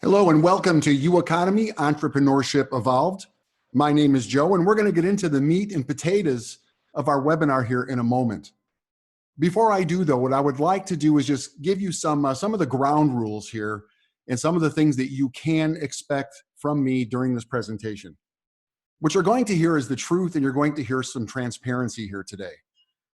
Hello and welcome to U Economy Entrepreneurship Evolved. My name is Joe, and we're going to get into the meat and potatoes of our webinar here in a moment. Before I do, though, what I would like to do is just give you some of the ground rules here and some of the things that you can expect from me during this presentation. What you're going to hear is the truth, and you're going to hear some transparency here today.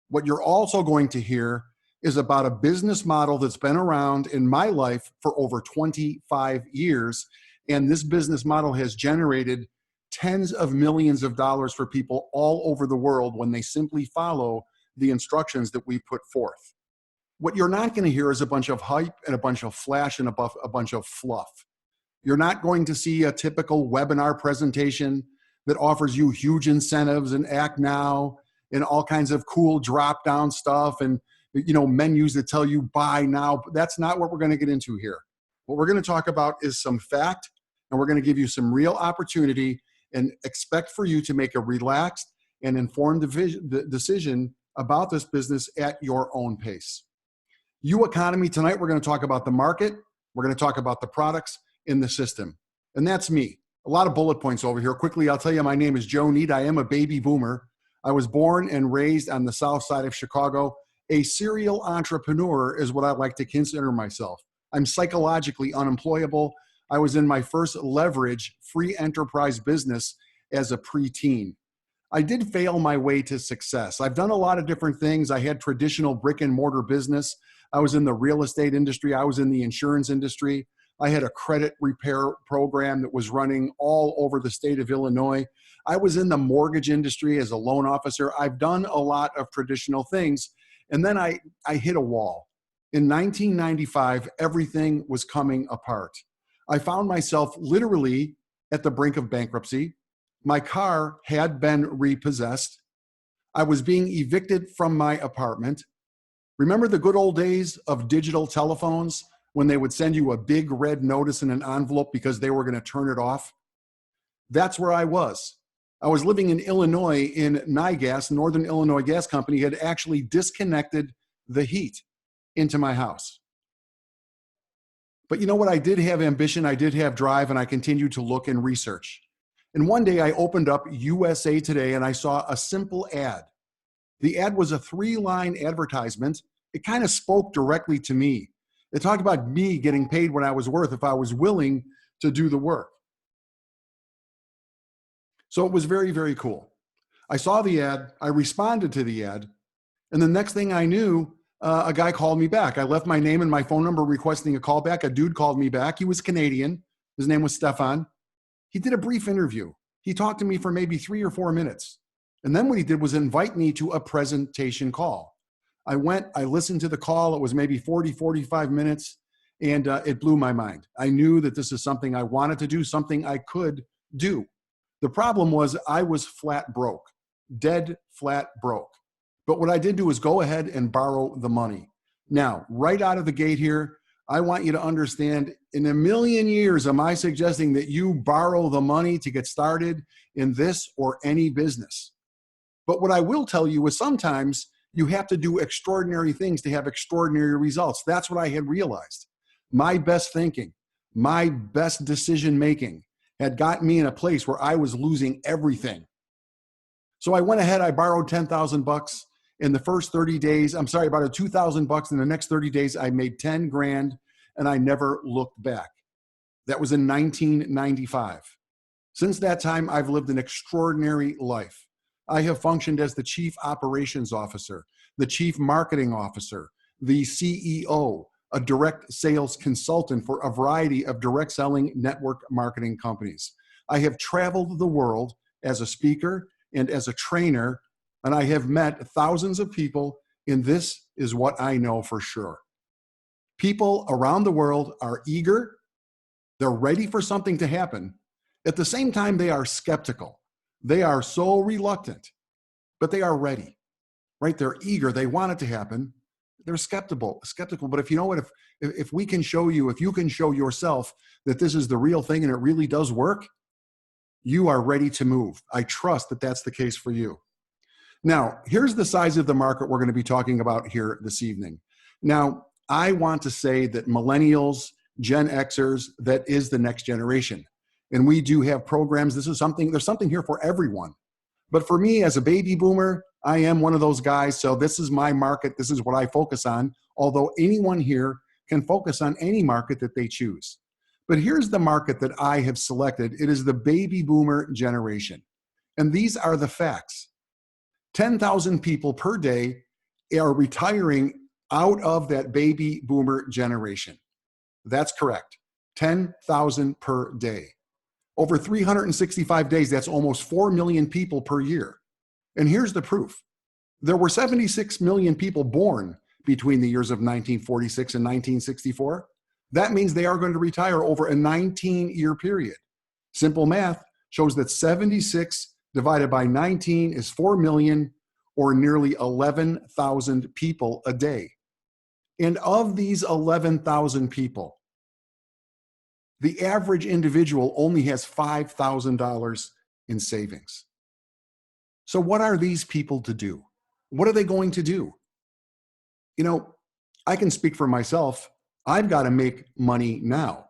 What you're also going to hear is about a business model that's been around in my life for over 25 years. And this business model has generated tens of millions of dollars for people all over the world when they simply follow the instructions that we put forth. What you're not going to hear is a bunch of hype and a bunch of flash and a bunch of fluff. You're not going to see a typical webinar presentation that offers you huge incentives and act now and all kinds of cool drop-down stuff and menus that tell you buy now. That's not what we're going to get into here. What we're going to talk about is some fact, and we're going to give you some real opportunity and expect for you to make a relaxed and informed decision about this business at your own pace. U Economy, tonight we're going to talk about the market, we're going to talk about the products in the system. And that's me. A lot of bullet points over here. Quickly, I'll tell you, my name is Joe Need. I am a baby boomer. I was born and raised on the south side of Chicago. A serial entrepreneur is what I like to consider myself. I'm psychologically unemployable. I was in my first leverage free enterprise business as a preteen. I did fail my way to success. I've done a lot of different things. I had traditional brick and mortar business. I was in the real estate industry. I was in the insurance industry. I had a credit repair program that was running all over the state of Illinois. I was in the mortgage industry as a loan officer. I've done a lot of traditional things. And then I hit a wall. In 1995, everything was coming apart. I found myself literally at the brink of bankruptcy. My car had been repossessed. I was being evicted from my apartment. Remember the good old days of digital telephones when they would send you a big red notice in an envelope because they were going to turn it off? That's where I was. I was living in Illinois in NIGAS, Northern Illinois Gas Company, had actually disconnected the heat into my house. But you know what? I did have ambition, I did have drive, and I continued to look and research. And one day I opened up USA Today and I saw a simple ad. The ad was a 3-line advertisement. It kind of spoke directly to me. It talked about me getting paid what I was worth if I was willing to do the work. So it was very, very cool. I saw the ad, I responded to the ad, and the next thing I knew, a guy called me back. I left my name and my phone number requesting a call back. A dude called me back. He was Canadian. His name was Stefan. He did a brief interview. He talked to me for maybe 3 or 4 minutes. And then what he did was invite me to a presentation call. I went, I listened to the call. It was maybe 40, 45 minutes, and it blew my mind. I knew that this is something I wanted to do, something I could do. The problem was I was flat broke, dead flat broke. But what I did do is go ahead and borrow the money. Now, right out of the gate here, I want you to understand, in a million years, am I suggesting that you borrow the money to get started in this or any business? But what I will tell you is sometimes you have to do extraordinary things to have extraordinary results. That's what I had realized. My best thinking, my best decision making had gotten me in a place where I was losing everything. So I went ahead, I borrowed $10,000 in the first 30 days. I'm sorry, about $2,000 in the next 30 days. I made 10 grand and I never looked back. That was in 1995. Since that time, I've lived an extraordinary life. I have functioned as the chief operations officer, the chief marketing officer, the CEO, a direct sales consultant for a variety of direct selling network marketing companies. I have traveled the world as a speaker and as a trainer, and I have met thousands of people, and this is what I know for sure. People around the world are eager, they're ready for something to happen. At the same time, they are skeptical. They are so reluctant, but they are ready, right? They're eager, they want it to happen. They're skeptical. But if you know what, if we can show you, if you can show yourself that this is the real thing and it really does work, you are ready to move. I trust that that's the case for you. Now, here's the size of the market we're going to be talking about here this evening. Now, I want to say that millennials Gen Xers that is the next generation. And we do have programs. There's something here for everyone. But for me, as a baby boomer, I am one of those guys. So this is my market. This is what I focus on. Although anyone here can focus on any market that they choose. But here's the market that I have selected. It is the baby boomer generation. And these are the facts. 10,000 people per day are retiring out of that baby boomer generation. That's correct. 10,000 per day. Over 365 days, that's almost 4 million people per year. And here's the proof. There were 76 million people born between the years of 1946 and 1964. That means they are going to retire over a 19-year period. Simple math shows that 76 divided by 19 is 4 million, or nearly 11,000 people a day. And of these 11,000 people, the average individual only has $5,000 in savings. So what are these people to do? What are they going to do? You know, I can speak for myself. I've got to make money now.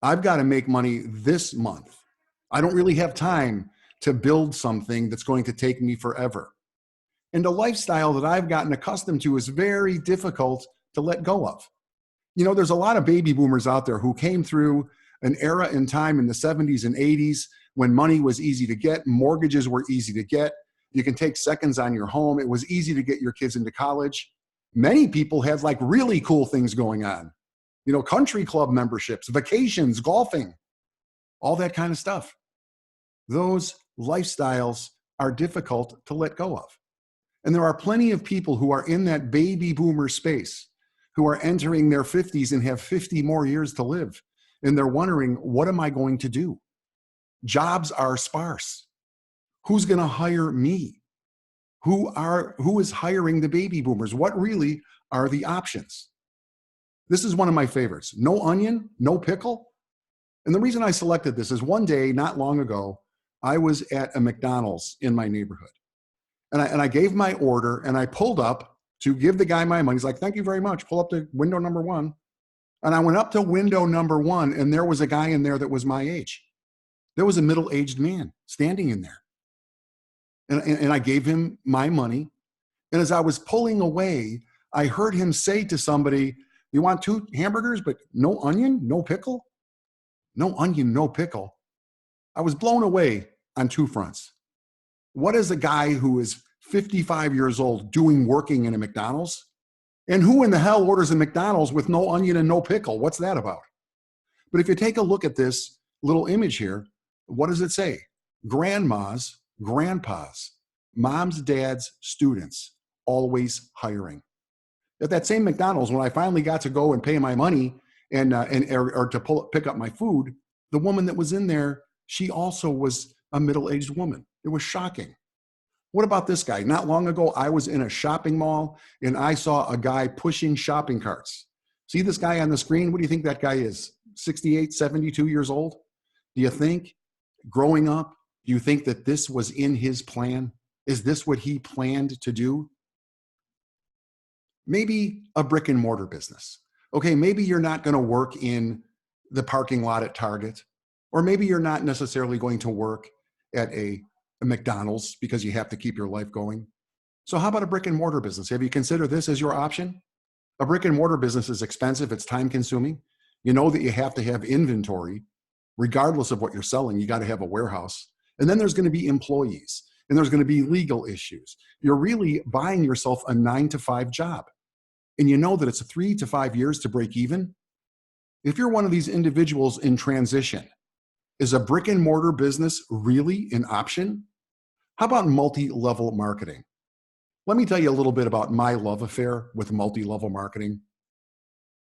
I've got to make money this month. I don't really have time to build something that's going to take me forever. And a lifestyle that I've gotten accustomed to is very difficult to let go of. You know, there's a lot of baby boomers out there who came through an era in time in the 70s and 80s when money was easy to get, mortgages were easy to get. You can take seconds on your home. It was easy to get your kids into college. Many people had like really cool things going on. You know, country club memberships, vacations, golfing, all that kind of stuff. Those lifestyles are difficult to let go of. And there are plenty of people who are in that baby boomer space who are entering their 50s and have 50 more years to live. And they're wondering, what am I going to do? Jobs are sparse. Who's going to hire me? Who is hiring the baby boomers? What really are the options? This is one of my favorites. No onion, no pickle. And the reason I selected this is one day, not long ago, I was at a McDonald's in my neighborhood. And I gave my order and I pulled up to give the guy my money. He's like, thank you very much. Pull up to window number 1. And I went up to window number 1 and there was a guy in there that was my age. There was a middle-aged man standing in there. And I gave him my money. And as I was pulling away, I heard him say to somebody, you want 2 hamburgers, but no onion, no pickle? No onion, no pickle. I was blown away on 2 fronts. What is a guy who is 55 years old doing working in a McDonald's? And who in the hell orders a McDonald's with no onion and no pickle? What's that about? But if you take a look at this little image here, what does it say? Grandmas, grandpas, moms, dads, students, always hiring. At that same McDonald's, when I finally got to go and pay my money or to pick up my food, the woman that was in there, she also was a middle-aged woman. It was shocking. What about this guy? Not long ago, I was in a shopping mall and I saw a guy pushing shopping carts. See this guy on the screen? What do you think that guy is? 68, 72 years old? Do you think growing up, do you think that this was in his plan? Is this what he planned to do? Maybe a brick and mortar business. Okay, maybe you're not going to work in the parking lot at Target, or maybe you're not necessarily going to work at a McDonald's because you have to keep your life going. So how about a brick and mortar business? Have you considered this as your option? A brick and mortar business is expensive. It's time consuming. You know that you have to have inventory. Regardless of what you're selling, you got to have a warehouse. And then there's going to be employees and there's going to be legal issues. You're really buying yourself a 9-to-5 job. And you know that it's 3 to 5 years to break even. If you're one of these individuals in transition, is a brick and mortar business really an option? How about multi-level marketing? Let me tell you a little bit about my love affair with multi-level marketing.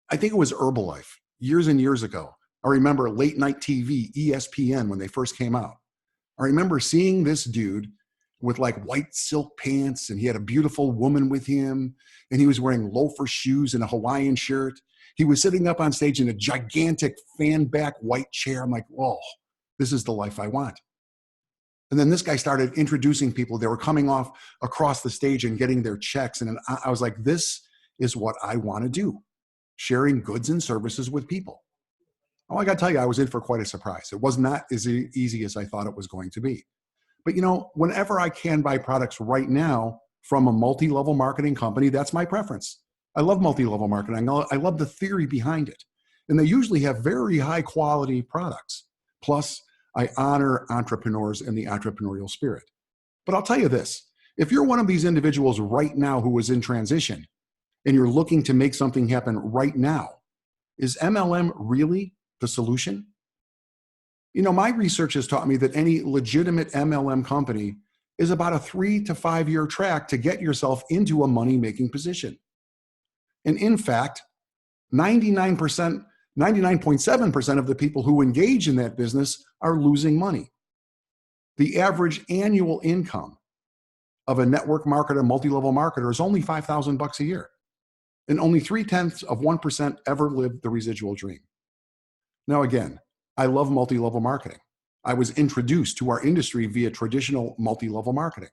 I think it was Herbalife years and years ago. I remember late night TV, ESPN, when they first came out. I remember seeing this dude with like white silk pants and he had a beautiful woman with him and he was wearing loafer shoes and a Hawaiian shirt. He was sitting up on stage in a gigantic fan back white chair. I'm like, whoa, this is the life I want. And then this guy started introducing people. They were coming off across the stage and getting their checks. And I was like, this is what I want to do, sharing goods and services with people. Oh, I got to tell you, I was in for quite a surprise. It was not as easy as I thought it was going to be. But whenever I can buy products right now from a multi-level marketing company, that's my preference. I love multi-level marketing. I love the theory behind it. And they usually have very high quality products. Plus, I honor entrepreneurs and the entrepreneurial spirit. But I'll tell you this, if you're one of these individuals right now who is in transition and you're looking to make something happen right now, is MLM really the solution? My research has taught me that any legitimate MLM company is about a 3 to 5 year track to get yourself into a money-making position. And in fact, 99.7% of the people who engage in that business are losing money. The average annual income of a network marketer, multi-level marketer is only $5,000 a year. And only 0.3% ever lived the residual dream. Now again, I love multi-level marketing. I was introduced to our industry via traditional multi-level marketing.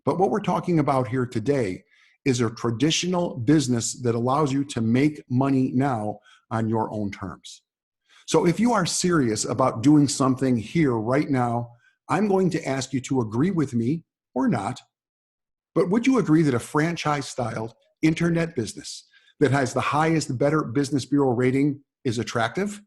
But what we're talking about here today is a traditional business that allows you to make money now on your own terms. So if you are serious about doing something here right now, I'm going to ask you to agree with me or not. But would you agree that a franchise-styled internet business that has the highest Better Business Bureau rating is attractive?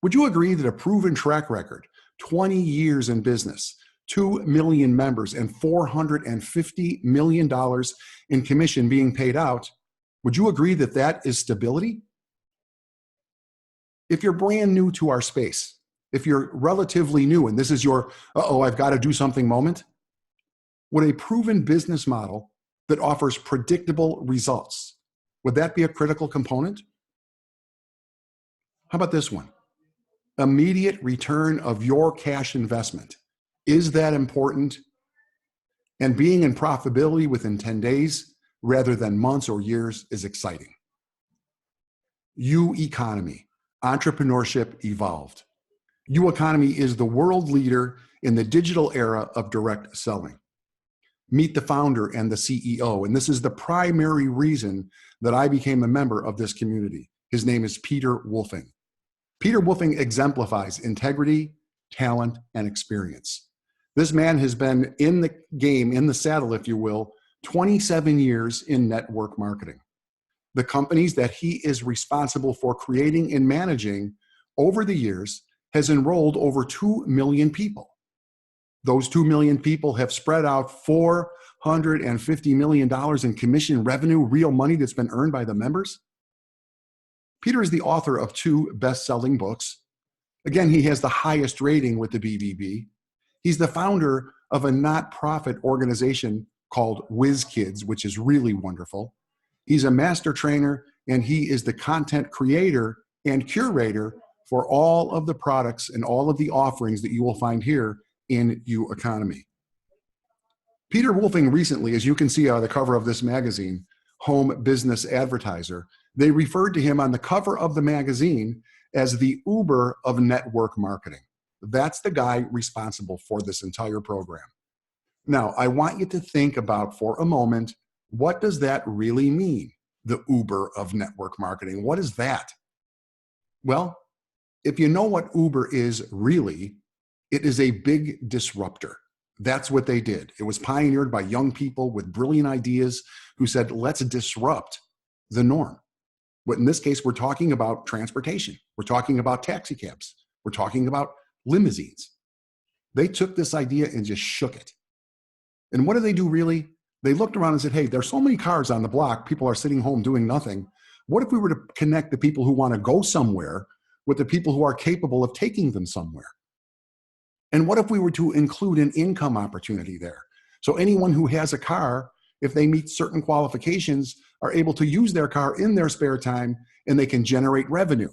Would you agree that a proven track record, 20 years in business, 2 million members, and $450 million in commission being paid out, would you agree that that is stability? If you're brand new to our space, if you're relatively new and this is your, I've got to do something moment, would a proven business model that offers predictable results, would that be a critical component? How about this one? Immediate return of your cash investment. Is that important? And being in profitability within 10 days rather than months or years is exciting. U-Economy, entrepreneurship evolved. U-Economy is the world leader in the digital era of direct selling. Meet the founder and the CEO, and this is the primary reason that I became a member of this community. His name is Peter Wolfing. Peter Wolfing exemplifies integrity, talent, and experience. This man has been in the game, in the saddle, if you will, 27 years in network marketing. The companies that he is responsible for creating and managing over the years has enrolled over 2 million people. Those 2 million people have spread out $450 million in commission revenue, real money that's been earned by the members. Peter is the author of 2 best-selling books. Again, he has the highest rating with the BBB. He's the founder of a not-profit organization called WizKids, which is really wonderful. He's a master trainer, and he is the content creator and curator for all of the products and all of the offerings that you will find here in U-Economy. Peter Wolfing recently, as you can see on the cover of this magazine, Home Business Advertiser, they referred to him on the cover of the magazine as the Uber of network marketing. That's the guy responsible for this entire program. Now, I want you to think about for a moment, what does that really mean? The Uber of network marketing. What is that? Well, if you know what Uber is really, it is a big disruptor. That's what they did. It was pioneered by young people with brilliant ideas who said, let's disrupt the norm. But in this case, we're talking about transportation. We're talking about taxi cabs. We're talking about limousines. They took this idea and just shook it. And what did they do really? They looked around and said, hey, there's so many cars on the block. People are sitting home doing nothing. What if we were to connect the people who want to go somewhere with the people who are capable of taking them somewhere? And what if we were to include an income opportunity there? So anyone who has a car, if they meet certain qualifications, are able to use their car in their spare time and they can generate revenue.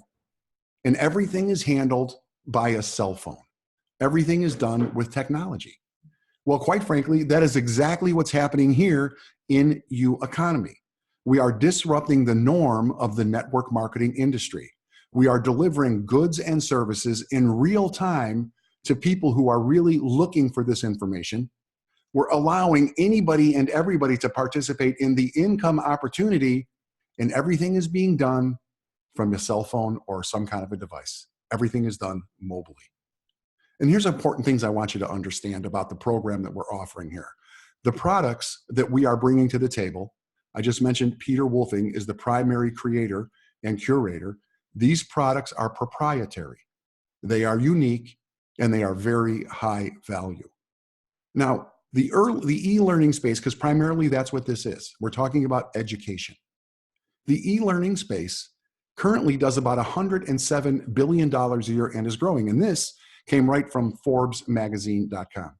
And everything is handled by a cell phone. Everything is done with technology. Well, quite frankly, that is exactly what's happening here in U-Economy. We are disrupting the norm of the network marketing industry. We are delivering goods and services in real time to people who are really looking for this information. We're allowing anybody and everybody to participate in the income opportunity, and everything is being done from a cell phone or some kind of a device. Everything is done mobily. And here's important things I want you to understand about the program that we're offering here. The products that we are bringing to the table, I just mentioned Peter Wolfing is the primary creator and curator. These products are proprietary. They are unique and they are very high value. Now, the e-learning space, because primarily that's what this is. We're talking about education. The e-learning space currently does about $107 billion a year and is growing. And this came right from ForbesMagazine.com.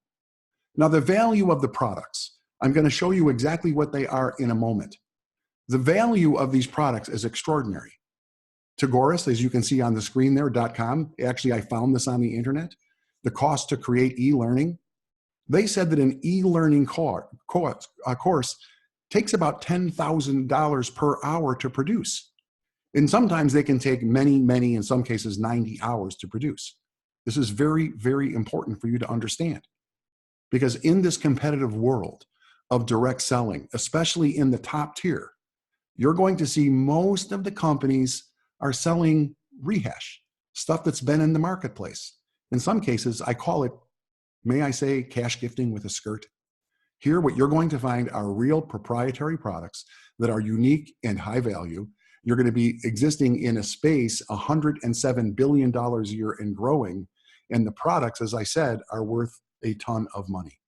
Now, the value of the products, I'm going to show you exactly what they are in a moment. The value of these products is extraordinary. Tagoras, as you can see on the screen there, .com, actually I found this on the internet. The cost to create e-learning, they said that an e-learning course takes about $10,000 per hour to produce. And sometimes they can take many, in some cases, 90 hours to produce. This is very, very important for you to understand. Because in this competitive world of direct selling, especially in the top tier, you're going to see most of the companies are selling rehash, stuff that's been in the marketplace. In some cases, I call it, may I say, cash gifting with a skirt. Here, what you're going to find are real proprietary products that are unique and high value. You're going to be existing in a space, $107 billion a year and growing. And the products, as I said, are worth a ton of money.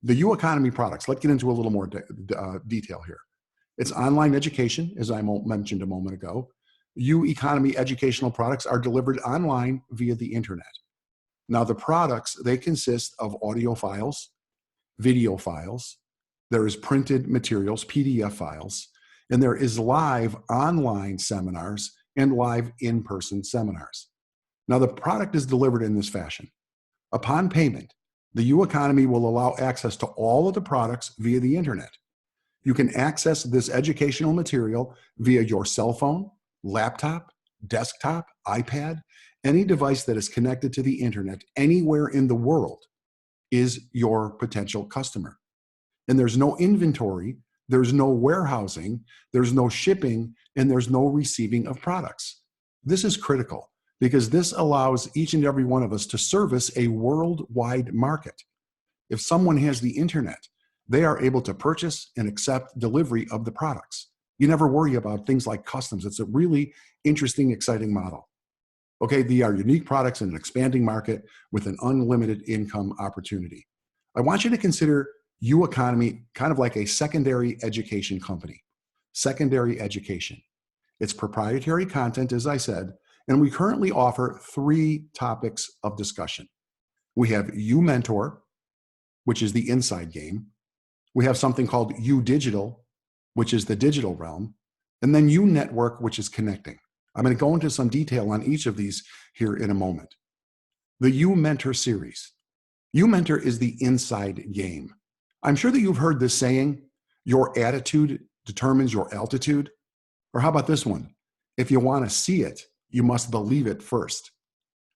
The U Economy products, let's get into a little more detail here. It's online education, as I mentioned a moment ago. U Economy educational products are delivered online via the internet. Now, the products, they consist of audio files, video files, there is printed materials, PDF files, and there is live online seminars and live in-person seminars. Now, the product is delivered in this fashion. Upon payment, the U Economy will allow access to all of the products via the internet. You can access this educational material via your cell phone, laptop, desktop, iPad, any device that is connected to the internet anywhere in the world is your potential customer. And there's no inventory, there's no warehousing, there's no shipping, and there's no receiving of products. This is critical because this allows each and every one of us to service a worldwide market. If someone has the internet, they are able to purchase and accept delivery of the products. You never worry about things like customs. It's a really interesting, exciting model. Okay, they are unique products in an expanding market with an unlimited income opportunity. I want you to consider U Economy kind of like a secondary education company. Secondary education. It's proprietary content, as I said, and we currently offer 3 topics of discussion. We have U Mentor, which is the inside game. We have something called U Digital, which is the digital realm, and then U Network, which is connecting. I'm going to go into some detail on each of these here in a moment. The U Mentor series. U Mentor is the inside game. I'm sure that you've heard this saying, your attitude determines your altitude. Or how about this one? If you want to see it, you must believe it first.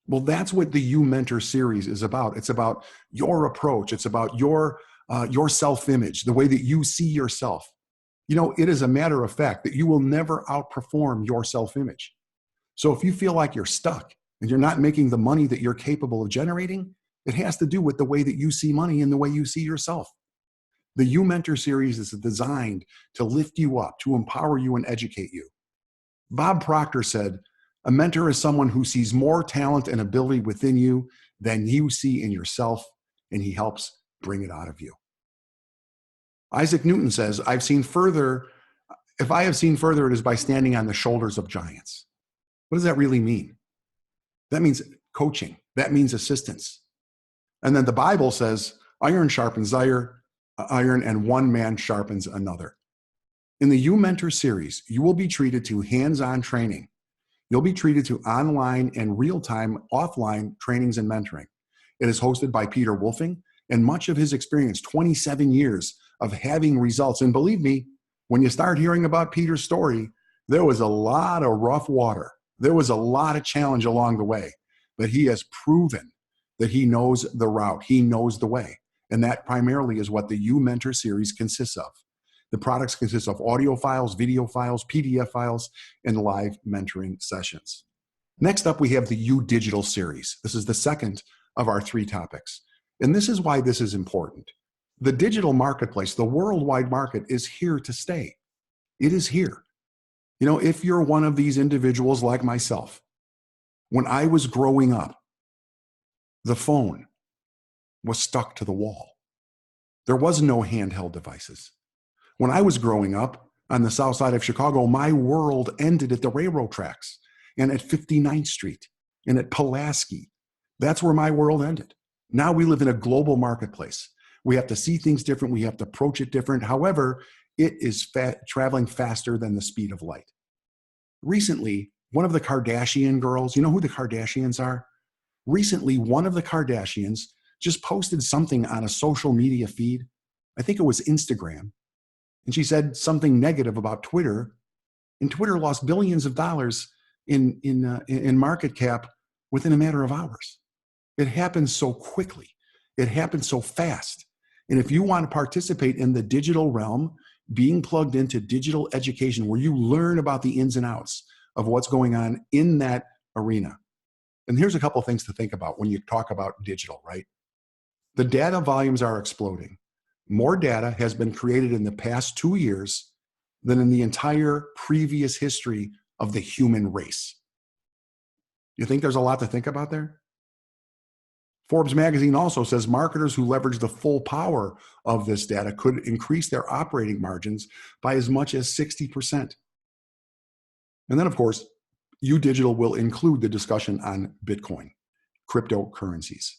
Well, that's what the U Mentor series is about. It's about your approach. It's about your self-image, the way that you see yourself. You know, it is a matter of fact that you will never outperform your self-image. So if you feel like you're stuck and you're not making the money that you're capable of generating, it has to do with the way that you see money and the way you see yourself. The U Mentor series is designed to lift you up, to empower you and educate you. Bob Proctor said, a mentor is someone who sees more talent and ability within you than you see in yourself, and he helps bring it out of you. Isaac Newton says, if I have seen further, it is by standing on the shoulders of giants. What does that really mean? That means coaching. That means assistance. And then the Bible says, iron sharpens iron, and one man sharpens another. In the U Mentor series, you will be treated to hands-on training. You'll be treated to online and real-time offline trainings and mentoring. It is hosted by Peter Wolfing, and much of his experience, 27 years of having results. And believe me, when you start hearing about Peter's story, there was a lot of rough water. There was a lot of challenge along the way, but he has proven that he knows the route. He knows the way. And that primarily is what the U Mentor series consists of. The products consist of audio files, video files, PDF files, and live mentoring sessions. Next up, we have the U Digital series. This is the second of our 3 topics. And this is why this is important. The digital marketplace, the worldwide market, is here to stay. It is here. You know, if you're one of these individuals like myself, when I was growing up, the phone was stuck to the wall. There was no handheld devices. When I was growing up on the south side of Chicago, my world ended at the railroad tracks and at 59th Street and at Pulaski. That's where my world ended. Now we live in a global marketplace. We have to see things different. We have to approach it different. However, it is traveling faster than the speed of light. Recently, one of the Kardashian girls, you know who the Kardashians are? Recently, one of the Kardashians just posted something on a social media feed. I think it was Instagram. And she said something negative about Twitter. And Twitter lost billions of dollars in market cap within a matter of hours. It happens so quickly. It happens so fast. And if you want to participate in the digital realm, being plugged into digital education where you learn about the ins and outs of what's going on in that arena. And here's a couple of things to think about when you talk about digital, right? The data volumes are exploding. More data has been created in the past 2 years than in the entire previous history of the human race. You think there's a lot to think about there? Forbes magazine also says marketers who leverage the full power of this data could increase their operating margins by as much as 60%. And then, of course, UDigital will include the discussion on Bitcoin, cryptocurrencies.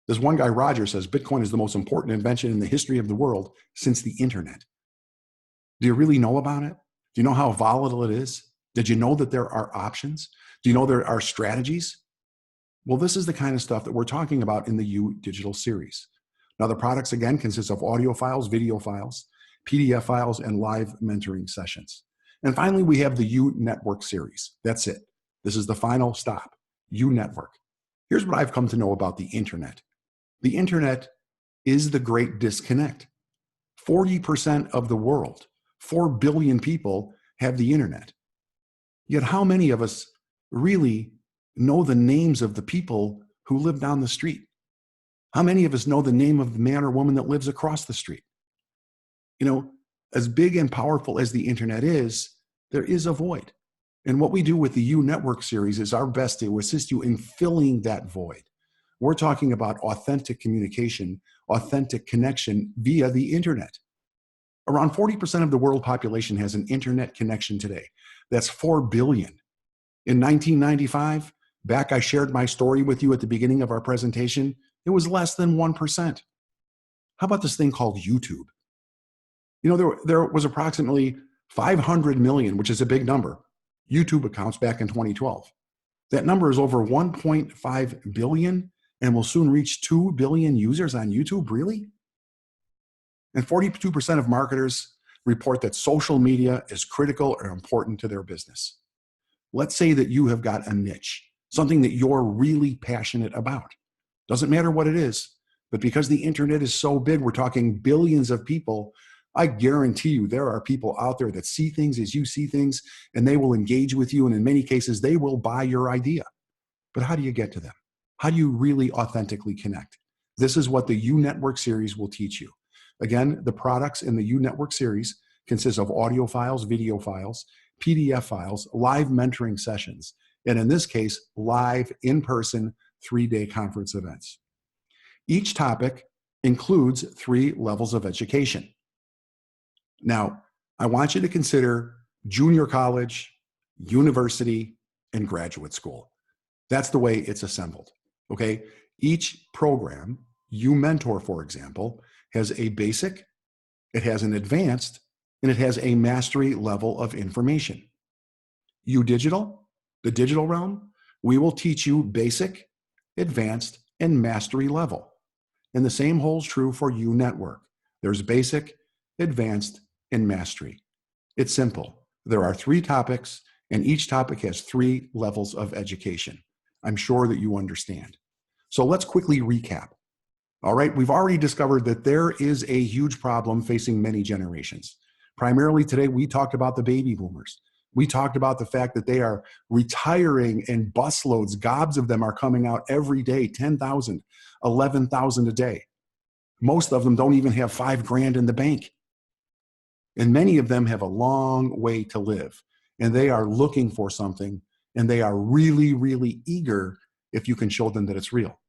This one guy, Roger, says Bitcoin is the most important invention in the history of the world since the internet. Do you really know about it? Do you know how volatile it is? Did you know that there are options? Do you know there are strategies? Well, this is the kind of stuff that we're talking about in the U Digital series. Now, the products, again, consist of audio files, video files, PDF files, and live mentoring sessions. And finally, we have the U Network series. That's it. This is the final stop, U Network. Here's what I've come to know about the internet. The internet is the great disconnect. 40% of the world, 4 billion people, have the internet. Yet how many of us really know the names of the people who live down the street? How many of us know the name of the man or woman that lives across the street? You know, as big and powerful as the internet is, there is a void. And what we do with the U Network series is our best to assist you in filling that void. We're talking about authentic communication, authentic connection via the internet. Around 40% of the world population has an internet connection today. That's 4 billion. In 1995, back I shared my story with you at the beginning of our presentation, it was less than 1%. How about this thing called YouTube? You know, there was approximately 500 million, which is a big number, YouTube accounts back in 2012. That number is over 1.5 billion and will soon reach 2 billion users on YouTube, really? And 42% of marketers report that social media is critical or important to their business. Let's say that you have got a niche, something that you're really passionate about. Doesn't matter what it is, but because the internet is so big, we're talking billions of people, I guarantee you there are people out there that see things as you see things, and they will engage with you, and in many cases, they will buy your idea. But how do you get to them? How do you really authentically connect? This is what the U Network series will teach you. Again, the products in the U Network series consist of audio files, video files, PDF files, live mentoring sessions, and in this case, live in-person 3-day conference events. Each topic includes 3 levels of education. Now, I want you to consider junior college, university, and graduate school. That's the way it's assembled, okay? Each program, U Mentor, for example, has a basic, it has an advanced, and it has a mastery level of information. U Digital, the digital realm, we will teach you basic, advanced, and mastery level. And the same holds true for U Network. There's basic, advanced, and mastery. It's simple. There are 3 topics, and each topic has 3 levels of education. I'm sure that you understand. So let's quickly recap. All right, we've already discovered that there is a huge problem facing many generations. Primarily today, we talked about the baby boomers. We talked about the fact that they are retiring in busloads. Gobs of them are coming out every day, 10,000, 11,000 a day. Most of them don't even have $5,000 in the bank. And many of them have a long way to live. And they are looking for something, and they are really, really eager if you can show them that it's real.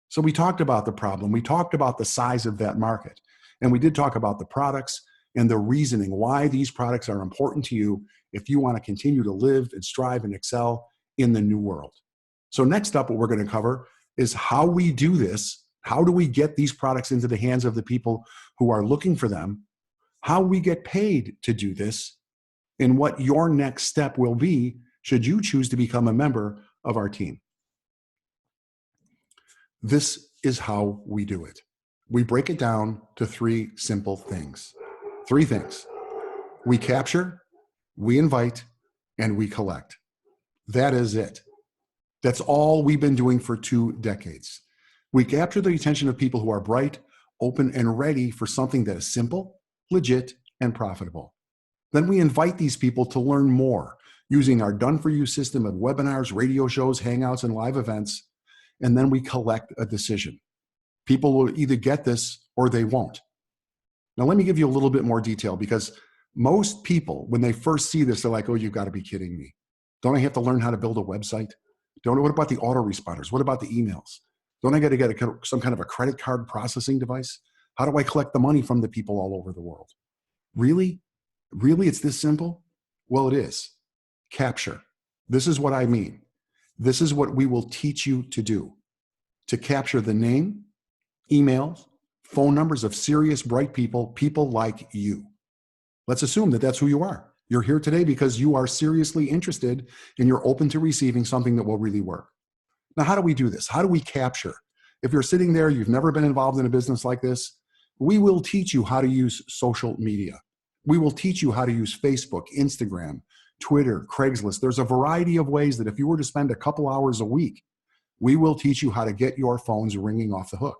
So we talked about the problem. We talked about the size of that market. And we did talk about the products and the reasoning why these products are important to you if you want to continue to live and strive and excel in the new world. So next up, what we're going to cover is how we do this. How do we get these products into the hands of the people who are looking for them? How we get paid to do this, and what your next step will be should you choose to become a member of our team. This is how we do it. We break it down to three simple things. Three things. We capture, we invite, and we collect. That is it. That's all we've been doing for 2 decades. We capture the attention of people who are bright, open, and ready for something that is simple, legit, and profitable. Then we invite these people to learn more using our done-for-you system of webinars, radio shows, hangouts, and live events, and then we collect a decision. People will either get this or they won't. Now, let me give you a little bit more detail, because most people, when they first see this, they're like, oh, you've got to be kidding me. Don't I have to learn how to build a website? What about the autoresponders? What about the emails? Don't I got to get some kind of a credit card processing device? How do I collect the money from the people all over the world? Really? Really, it's this simple? Well, it is. Capture. This is what I mean. This is what we will teach you to do. To capture the name, emails, phone numbers of serious, bright people, people like you. Let's assume that that's who you are. You're here today because you are seriously interested and you're open to receiving something that will really work. Now, how do we do this? How do we capture? If you're sitting there, you've never been involved in a business like this, we will teach you how to use social media. We will teach you how to use Facebook, Instagram, Twitter, Craigslist. There's a variety of ways that if you were to spend a couple hours a week, we will teach you how to get your phones ringing off the hook.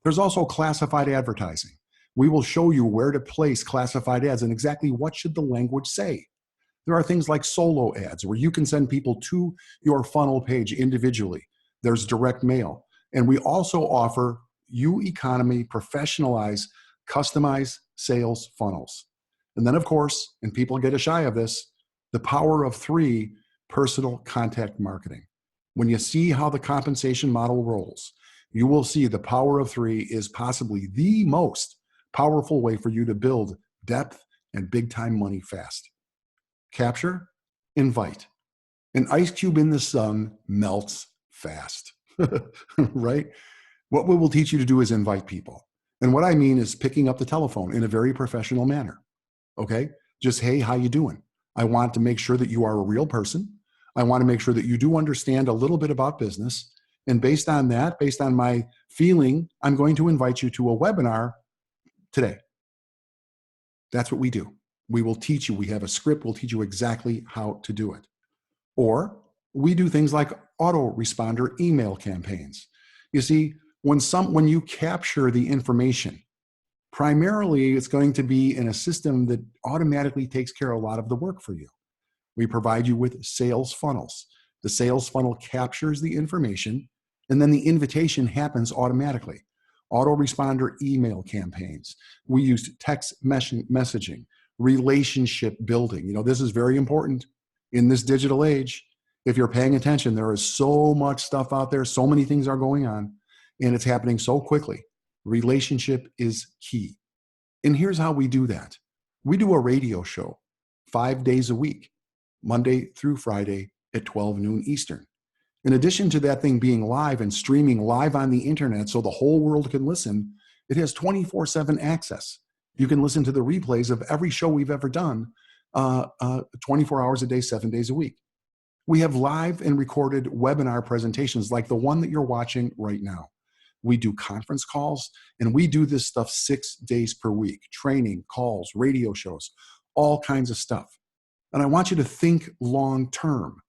There's also classified advertising. We will show you where to place classified ads and exactly what should the language say. There are things like solo ads where you can send people to your funnel page individually. There's direct mail. And we also offer economy, professionalized, customized sales funnels. And then, of course, and people get shy of this, the power of 3, personal contact marketing. When you see how the compensation model rolls, you will see the power of 3 is possibly the most powerful way for you to build depth and big time money fast. Capture, invite. An ice cube in the sun melts fast, right? What we will teach you to do is invite people. And what I mean is picking up the telephone in a very professional manner, okay? Just, hey, how you doing? I want to make sure that you are a real person. I want to make sure that you do understand a little bit about business. And based on that, based on my feeling, I'm going to invite you to a webinar today. That's what we do. We will teach you. We have a script. We'll teach you exactly how to do it. Or we do things like autoresponder email campaigns. You see, when you capture the information, primarily it's going to be in a system that automatically takes care of a lot of the work for you. We provide you with sales funnels. The sales funnel captures the information, and then the invitation happens automatically. Autoresponder email campaigns. We use text messaging, relationship building. This is very important in this digital age. If you're paying attention, there is so much stuff out there. So many things are going on, and it's happening so quickly. Relationship is key. And here's how we do that. We do a radio show 5 days a week, Monday through Friday at 12 noon Eastern. In addition to that thing being live and streaming live on the internet so the whole world can listen, it has 24/7 access. You can listen to the replays of every show we've ever done 24 hours a day, 7 days a week. We have live and recorded webinar presentations like the one that you're watching right now. We do conference calls, and we do this stuff 6 days per week. Training, calls, radio shows, all kinds of stuff. And I want you to think long term.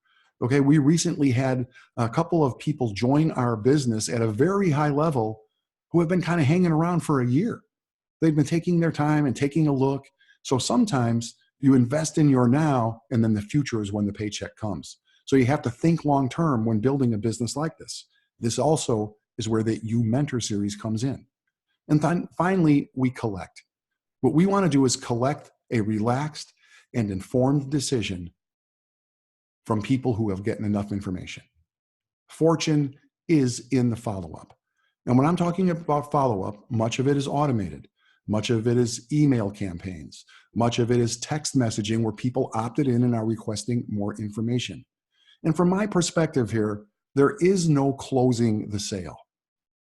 Okay, we recently had a couple of people join our business at a very high level who have been kind of hanging around for a year. They've been taking their time and taking a look. So sometimes you invest in your now, and then the future is when the paycheck comes. So you have to think long-term when building a business like this. This also is where the You Mentor series comes in. And then finally, we collect. What we want to do is collect a relaxed and informed decision from people who have gotten enough information. Fortune is in the follow-up. And when I'm talking about follow-up, much of it is automated. Much of it is email campaigns. Much of it is text messaging where people opted in and are requesting more information. And from my perspective here, there is no closing the sale.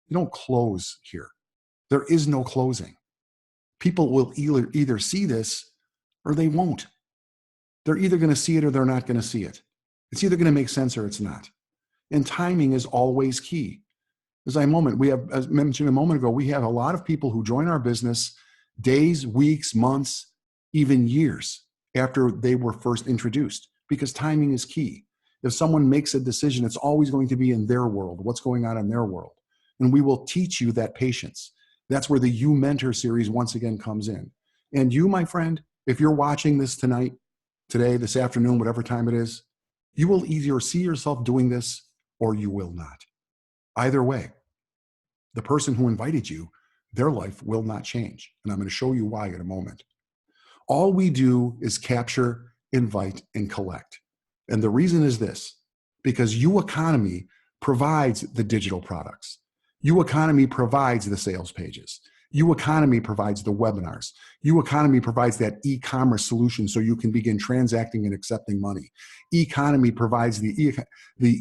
You don't close here. There is no closing. People will either see this or they won't. They're either going to see it or they're not going to see it. It's either going to make sense or it's not. And timing is always key. As I mentioned a moment ago, we have a lot of people who join our business days, weeks, months, even years after they were first introduced, because timing is key. If someone makes a decision, it's always going to be in their world, what's going on in their world. And we will teach you that patience. That's where the You Mentor series once again comes in. And you, my friend, if you're watching this tonight, today, this afternoon, whatever time it is, you will either see yourself doing this or you will not. Either way, the person who invited you, their life will not change. And I'm going to show you why in a moment. All we do is capture, invite, and collect. And the reason is this, because You Economy provides the digital products. You Economy provides the sales pages. You Economy provides the webinars. You Economy provides that e-commerce solution so you can begin transacting and accepting money. Economy provides the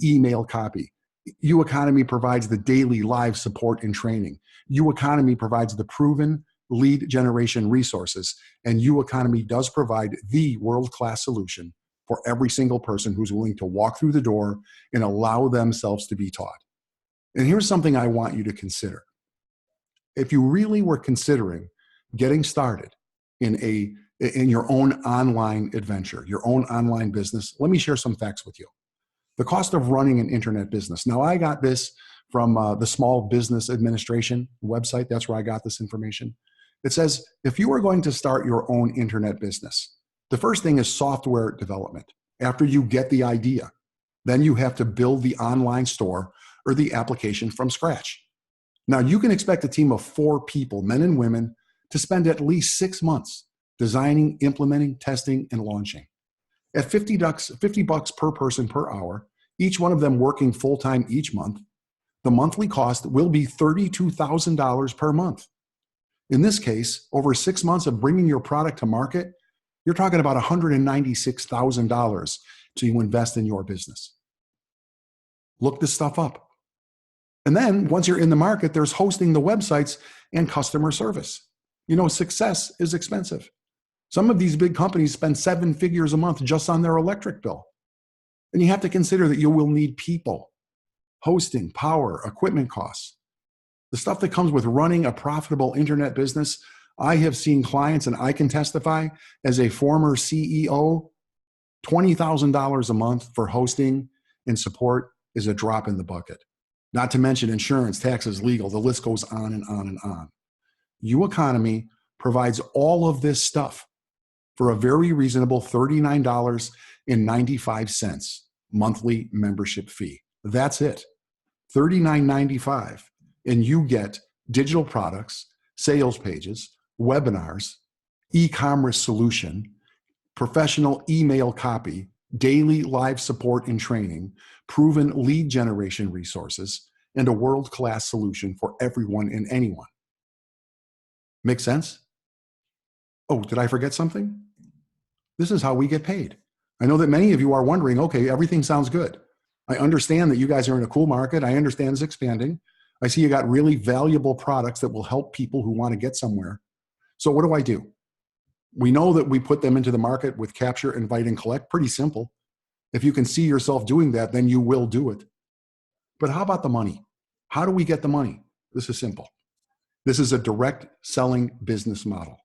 email copy. You Economy provides the daily live support and training. You Economy provides the proven lead generation resources. And You Economy does provide the world-class solution for every single person who's willing to walk through the door and allow themselves to be taught. And here's something I want you to consider. If you really were considering getting started in your own online adventure, your own online business, let me share some facts with you. The cost of running an internet business. Now, I got this from the Small Business Administration website. That's where I got this information. It says, if you are going to start your own internet business, the first thing is software development. After you get the idea, then you have to build the online store or the application from scratch. Now, you can expect a team of 4 people, men and women, to spend at least 6 months designing, implementing, testing, and launching. At $50 per person per hour, each one of them working full-time each month, the monthly cost will be $32,000 per month. In this case, over 6 months of bringing your product to market, you're talking about $196,000 to invest in your business. Look this stuff up. And then once you're in the market, there's hosting the websites and customer service. You know, success is expensive. Some of these big companies spend 7 figures a month just on their electric bill. And you have to consider that you will need people, hosting, power, equipment costs. The stuff that comes with running a profitable internet business, I have seen clients, and I can testify as a former CEO, $20,000 a month for hosting and support is a drop in the bucket. Not to mention insurance, taxes, legal, the list goes on and on and on. You Economy provides all of this stuff for a very reasonable $39.95 monthly membership fee. That's it, $39.95. And you get digital products, sales pages, webinars, e-commerce solution, professional email copy, daily live support and training, proven lead generation resources, and a world-class solution for everyone and anyone. Make sense? Oh, did I forget something? This is how we get paid. I know that many of you are wondering, okay, everything sounds good. I understand that you guys are in a cool market. I understand it's expanding. I see you got really valuable products that will help people who want to get somewhere. So what do? We know that we put them into the market with capture, invite, and collect. Pretty simple. If you can see yourself doing that, then you will do it. But how about the money? How do we get the money? This is simple. This is a direct selling business model.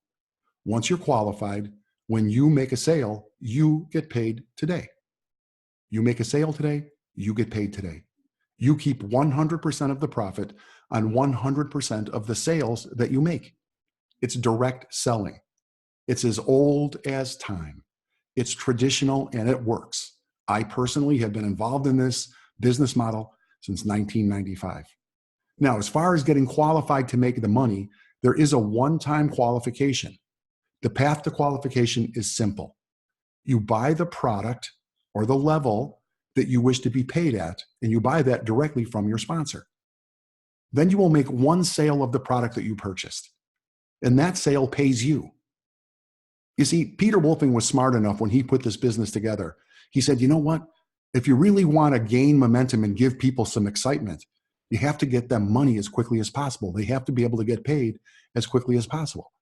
Once you're qualified, when you make a sale, you get paid today. You make a sale today, you get paid today. You keep 100% of the profit on 100% of the sales that you make. It's direct selling. It's as old as time. It's traditional and it works. I personally have been involved in this business model since 1995. Now, as far as getting qualified to make the money, there is a one-time qualification. The path to qualification is simple. You buy the product or the level that you wish to be paid at, and you buy that directly from your sponsor. Then you will make one sale of the product that you purchased, and that sale pays you. You see, Peter Wolfing was smart enough when he put this business together. He said, you know what? If you really want to gain momentum and give people some excitement, you have to get them money as quickly as possible. They have to be able to get paid as quickly as possible.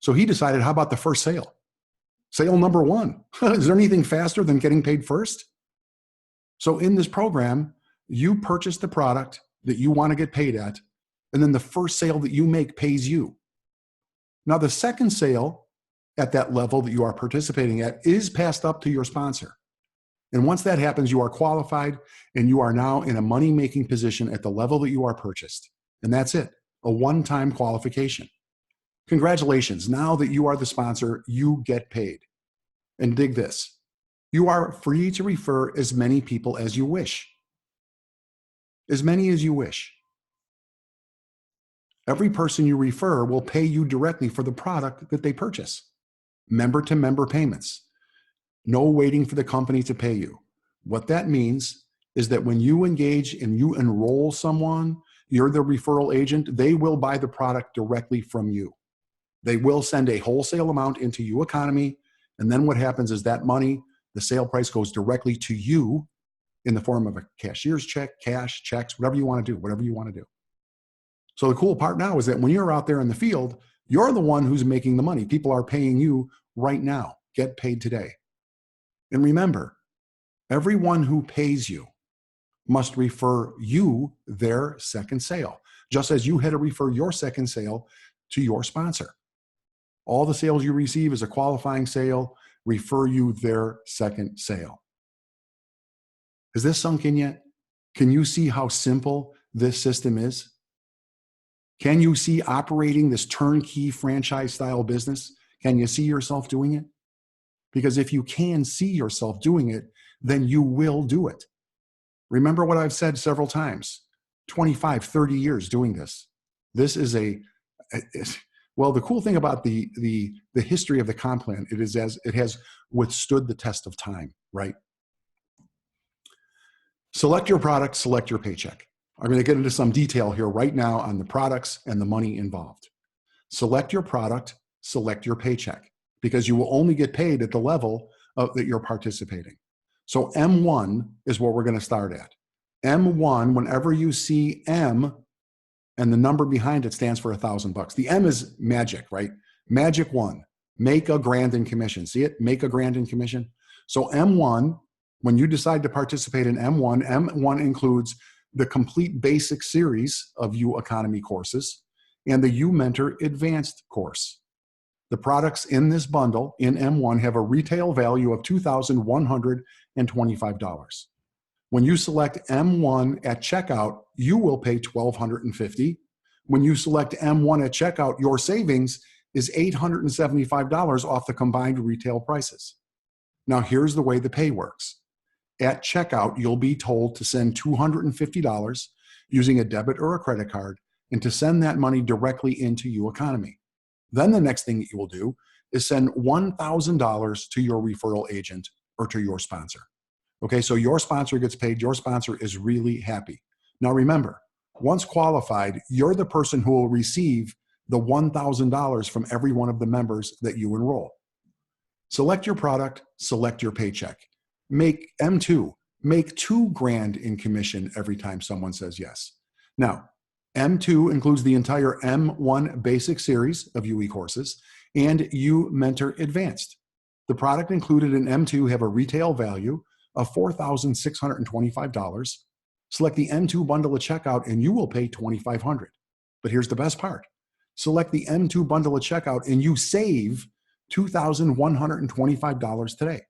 So he decided, how about the first sale? Sale number one. Is there anything faster than getting paid first? So in this program, you purchase the product that you want to get paid at, and then the first sale that you make pays you. Now, the second sale at that level that you are participating at is passed up to your sponsor. And once that happens, you are qualified and you are now in a money-making position at the level that you are purchased. And that's it, a one-time qualification. Congratulations, now that you are the sponsor, you get paid. And dig this, you are free to refer as many people as you wish. As many as you wish. Every person you refer will pay you directly for the product that they purchase. Member-to-member payments. No waiting for the company to pay you. What that means is that when you engage and you enroll someone, you're the referral agent, they will buy the product directly from you. They will send a wholesale amount into U Economy, and then what happens is that money, the sale price goes directly to you in the form of a cashier's check, cash, checks, whatever you want to do, whatever you want to do. So the cool part now is that when you're out there in the field, you're the one who's making the money. People are paying you right now. Get paid today. And remember, everyone who pays you must refer you their second sale, just as you had to refer your second sale to your sponsor. All the sales you receive as a qualifying sale refer you their second sale. Has this sunk in yet? Can you see how simple this system is? Can you see operating this turnkey franchise style business? Can you see yourself doing it? Because if you can see yourself doing it, then you will do it. Remember what I've said several times, 25, 30 years doing this. This is well, the cool thing about the history of the comp plan, it has withstood the test of time, right? Select your product, select your paycheck. I'm going to get into some detail here right now on the products and the money involved. Select your product, select your paycheck, because you will only get paid at the level that you're participating. So M1 is what we're going to start at. M1, whenever you see M and the number behind it stands for $1,000. The M is magic, right? Magic one, make a grand in commission. See it? Make a grand in commission. So M1, when you decide to participate in M1 includes the complete basic series of U Economy courses and the U Mentor Advanced course. The products in this bundle in M1 have a retail value of $2,125. When you select M1 at checkout, you will pay $1,250. When you select M1 at checkout, your savings is $875 off the combined retail prices. Now here's the way the pay works. At checkout, you'll be told to send $250 using a debit or a credit card and to send that money directly into U Economy. Then the next thing that you will do is send $1,000 to your referral agent or to your sponsor. Okay, so your sponsor gets paid, your sponsor is really happy. Now remember, once qualified, you're the person who will receive the $1,000 from every one of the members that you enroll. Select your product, select your paycheck. Make M2, make $2,000 in commission every time someone says yes. Now, M2 includes the entire M1 basic series of UE courses and U Mentor Advanced. The product included in M2 have a retail value of $4,625. Select the M2 bundle at checkout and you will pay $2,500. But here's the best part. Select the M2 bundle at checkout and you save $2,125 today.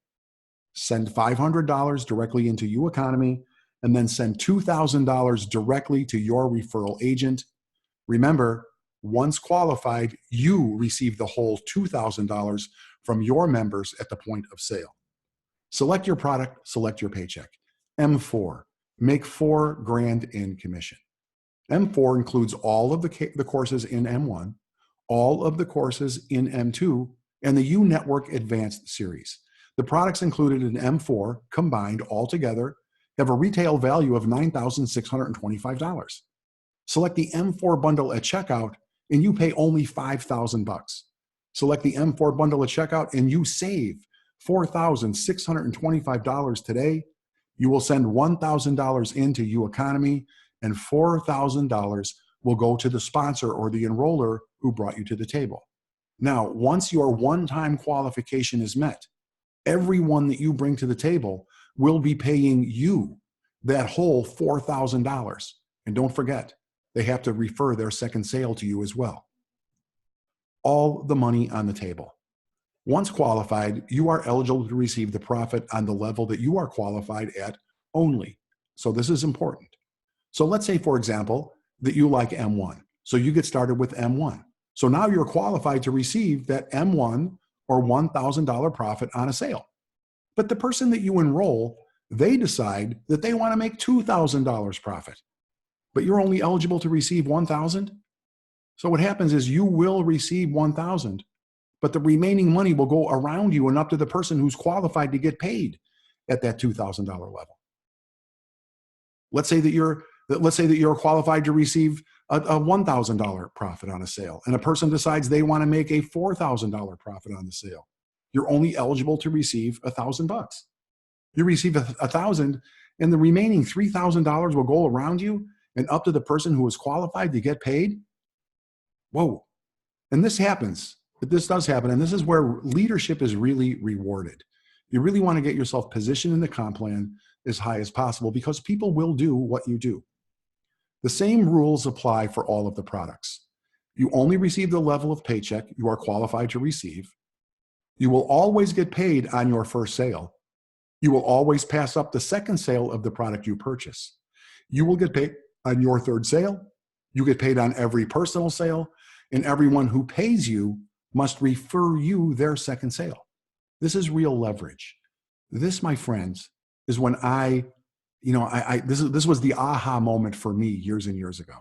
Send $500 directly into U Economy and then send $2,000 directly to your referral agent. Remember, Once qualified, you receive the whole $2,000 from your members at the point of sale. Select your product, select your paycheck. M4, make $4,000 in commission. M4 includes all of the courses in M1, all of the courses in M2, and the U Network Advanced Series. The products included in M4, combined all together, have a retail value of $9,625. Select the M4 bundle at checkout, and you pay only $5,000. Select the M4 bundle at checkout, and you save $4,625 today. You will send $1,000 into U Economy, and $4,000 will go to the sponsor or the enroller who brought you to the table. Now, once your one-time qualification is met, everyone that you bring to the table will be paying you that whole $4,000. And don't forget, they have to refer their second sale to you as well. All the money on the table. Once qualified, you are eligible to receive the profit on the level that you are qualified at only. So this is important. So let's say, for example, that you like M1. So you get started with M1. So now you're qualified to receive that M1 or $1,000 profit on a sale. But the person that you enroll, they decide that they want to make $2,000 profit. But you're only eligible to receive $1,000. So what happens is you will receive $1,000, but the remaining money will go around you and up to the person who's qualified to get paid at that $2,000 level. Let's say that you're qualified to receive a $1,000 profit on a sale, and a person decides they want to make a $4,000 profit on the sale. You're only eligible to receive $1,000. You receive $1,000, and the remaining $3,000 will go around you and up to the person who is qualified to get paid. Whoa. And this happens. But this does happen, and this is where leadership is really rewarded. You really want to get yourself positioned in the comp plan as high as possible, because people will do what you do. The same rules apply for all of the products. You only receive the level of paycheck you are qualified to receive. You will always get paid on your first sale. You will always pass up the second sale of the product you purchase. You will get paid on your third sale. You get paid on every personal sale, and everyone who pays you must refer you their second sale. This is real leverage. This, my friends, is when this was the aha moment for me years and years ago.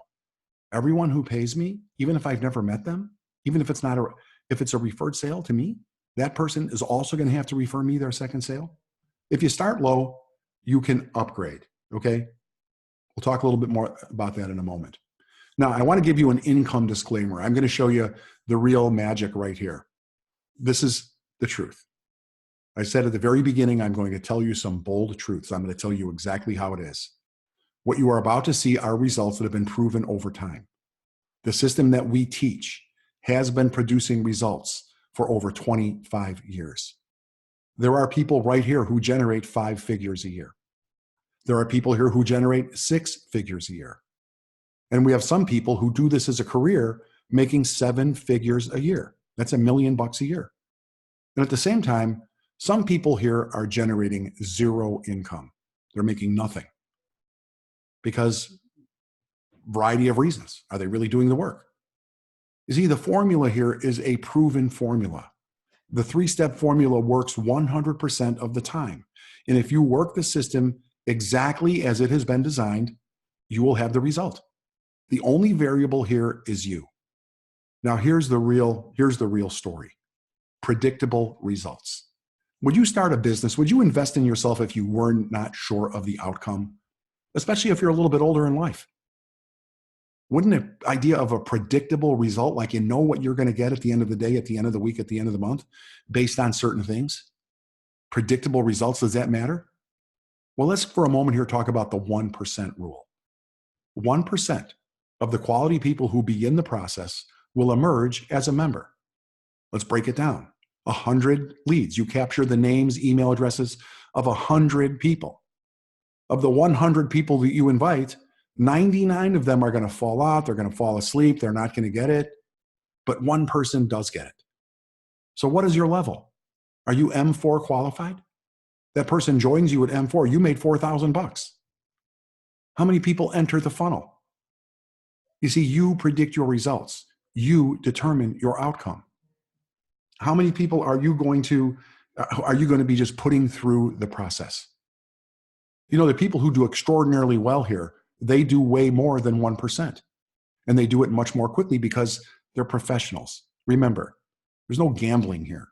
Everyone who pays me, even if I've never met them, even if it's a referred sale to me, that person is also going to have to refer me their second sale. If you start low, you can upgrade, okay? We'll talk a little bit more about that in a moment. Now, I want to give you an income disclaimer. I'm going to show you the real magic right here. This is the truth. I said at the very beginning, I'm going to tell you some bold truths. I'm going to tell you exactly how it is. What you are about to see are results that have been proven over time. The system that we teach has been producing results for over 25 years. There are people right here who generate 5 figures a year. There are people here who generate 6 figures a year. And we have some people who do this as a career, making 7 figures a year. That's $1 million a year. And at the same time, some people here are generating 0 income. They're making nothing because variety of reasons. Are they really doing the work? You see, the formula here is a proven formula. The 3-step formula works 100% of the time. And if you work the system exactly as it has been designed, you will have the result. The only variable here is you. Now, here's the real story. Predictable results. Would you start a business? Would you invest in yourself if you were not sure of the outcome? Especially if you're a little bit older in life. Wouldn't the idea of a predictable result, like you know what you're going to get at the end of the day, at the end of the week, at the end of the month, based on certain things? Predictable results, does that matter? Well, let's for a moment here talk about the 1% rule. 1% of the quality people who begin the process will emerge as a member. Let's break it down. 100 leads. You capture the names, email addresses of 100 people. Of the 100 people that you invite, 99 of them are going to fall out. They're going to fall asleep. They're not going to get it. But one person does get it. So what is your level? Are you M4 qualified? That person joins you at M4. You made $4,000. How many people enter the funnel? You see, you predict your results. You determine your outcome. How many people are you going to be just putting through the process? You know, the people who do extraordinarily well here, they do way more than 1%. And they do it much more quickly because they're professionals. Remember, there's no gambling here.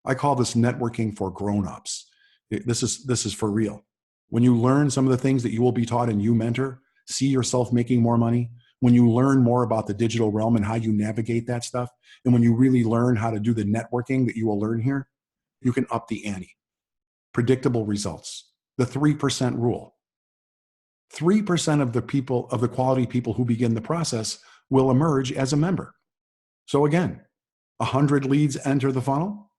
I call this networking for grown-ups. This is for real. When you learn some of the things that you will be taught and you mentor, see yourself making more money, when you learn more about the digital realm and how you navigate that stuff, and when you really learn how to do the networking that you will learn here, you can up the ante. Predictable results. The 3% rule. 3% of the people, of the quality people who begin the process, will emerge as a member. So again, 100 leads enter the funnel,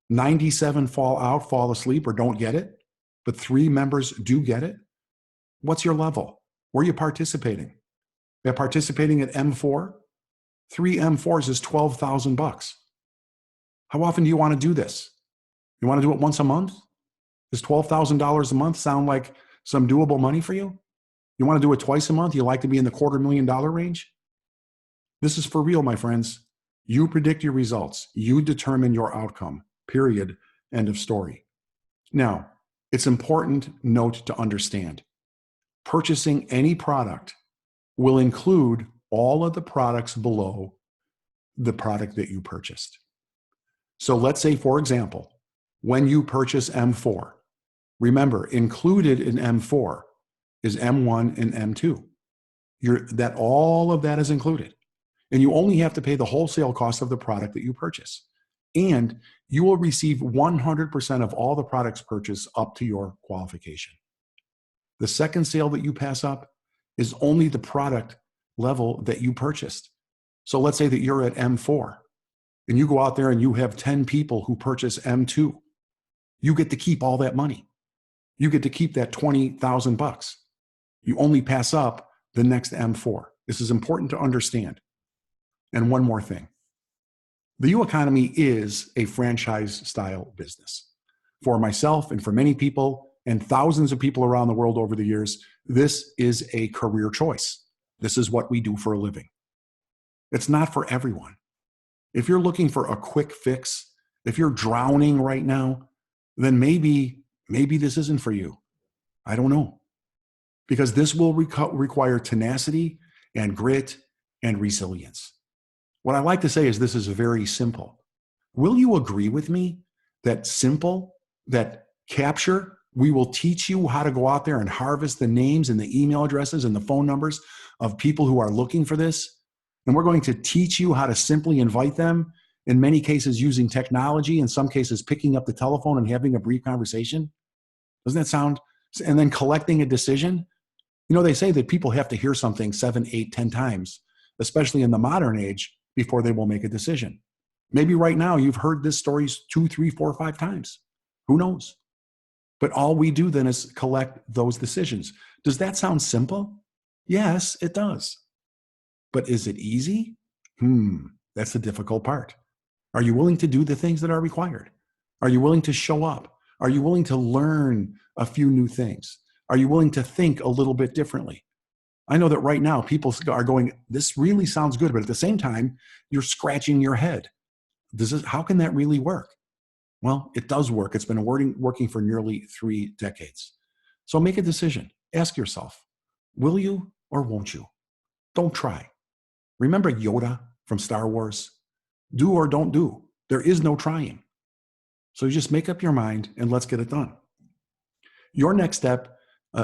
97 fall out, fall asleep, or don't get it, but 3 members do get it. What's your level? Where are you participating? You're participating at M4? 3 M4s is $12,000. How often do you want to do this? You want to do it once a month? Does $12,000 a month sound like some doable money for you? You want to do it twice a month? You like to be in the $250,000 range? This is for real, my friends. You predict your results. You determine your outcome, period, end of story. Now, it's important note to understand. Purchasing any product will include all of the products below the product that you purchased. So let's say, for example, when you purchase M4, remember, included in M4 is M1 and M2. All of that is included. And you only have to pay the wholesale cost of the product that you purchase. And you will receive 100% of all the products purchased up to your qualification. The second sale that you pass up is only the product level that you purchased. So let's say that you're at M4 and you go out there and you have 10 people who purchase M2. You get to keep all that money. You get to keep that $20,000. You only pass up the next M4. This is important to understand. And one more thing. The U economy is a franchise style business. For myself and for many people and thousands of people around the world over the years, this is a career choice. This is what we do for a living. It's not for everyone. If you're looking for a quick fix, if you're drowning right now, then maybe this isn't for you. I don't know. Because this will require tenacity and grit and resilience. What I like to say is this is very simple. Will you agree with me that simple, that capture, we will teach you how to go out there and harvest the names and the email addresses and the phone numbers of people who are looking for this? And we're going to teach you how to simply invite them, in many cases using technology, in some cases picking up the telephone and having a brief conversation. Doesn't that sound? And then collecting a decision. You know, they say that people have to hear something 7, 8, 10 times, especially in the modern age, before they will make a decision. Maybe right now you've heard this story 2, 3, 4, 5 times. Who knows? But all we do then is collect those decisions. Does that sound simple? Yes, it does. But is it easy? That's the difficult part. Are you willing to do the things that are required? Are you willing to show up? Are you willing to learn a few new things? Are you willing to think a little bit differently? I know that right now people are going, this really sounds good, but at the same time, you're scratching your head. How can that really work? Well, it does work. It's been working for nearly 3 decades. So make a decision. Ask yourself, will you or won't you? Don't try. Remember Yoda from Star Wars? Do or don't do. There is no trying. So you just make up your mind and let's get it done. Your next step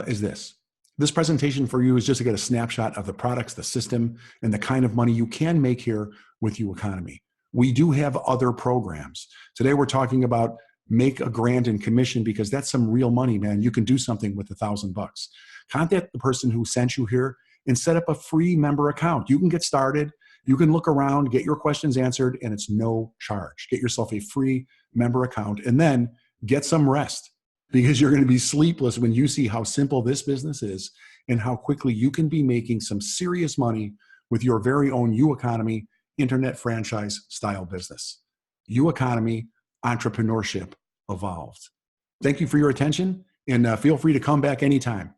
is this. This presentation for you is just to get a snapshot of the products, the system, and the kind of money you can make here with U Economy. We do have other programs. Today we're talking about make a grant in commission because that's some real money, man. You can do something with $1,000. Contact the person who sent you here and set up a free member account. You can get started. You can look around, get your questions answered, and it's no charge. Get yourself a free member account and then get some rest, because you're going to be sleepless when you see how simple this business is and how quickly you can be making some serious money with your very own U Economy internet franchise style business. U Economy, entrepreneurship evolved. Thank you for your attention, and feel free to come back anytime.